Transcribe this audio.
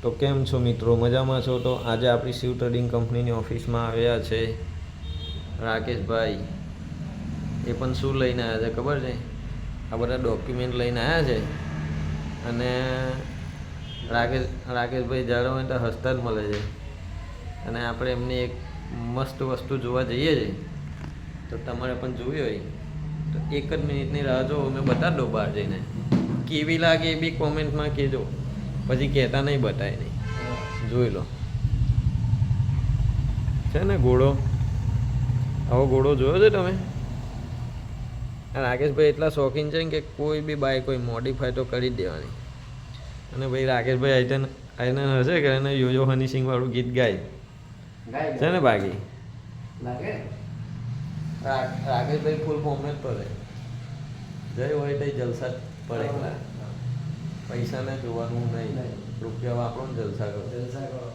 તો કેમ છો મિત્રો, મજામાં છો? તો આજે આપણી શિવ ટ્રેડિંગ કંપનીની ઓફિસમાં આવ્યા છે રાકેશભાઈ. એ પણ શું લઈને આવ્યા છે ખબર છે? આ બધા ડોક્યુમેન્ટ લઈને આવ્યા છે. અને રાકેશભાઈ જાણો તો હસતા જ મળે છે. અને આપણે એમની એક મસ્ત વસ્તુ જોવા જઈએ છીએ. તો તમારે પણ જોવી હોય તો એક જ મિનિટની રાહ જો, મેં બતાવી દો બહાર જઈને. કેવી લાગે એ બી કોમેન્ટમાં કહેજો, પછી કહેતા નહીં બતાય નહીં. જોઈ લો, છે ને ઘોડો. આવો ઘોડો જોયો છે તમે? રાકેશભાઈ એટલા શોખીન છે કે કોઈ બી બાઈક કોઈ મોડિફાઈ તો કરી જ દેવાની. અને ભાઈ રાકેશભાઈ આઈને હશે કે એને યોયો હની સિંગ વાળું ગીત ગાય છે ને બાકી રાકેશભાઈ ફૂલ ફોર્મેટ પર જય હોય તો જલસા જ પડે. પૈસાને જોવાનું નહીં, રૂપિયા વાપરો ને જલસા કરો.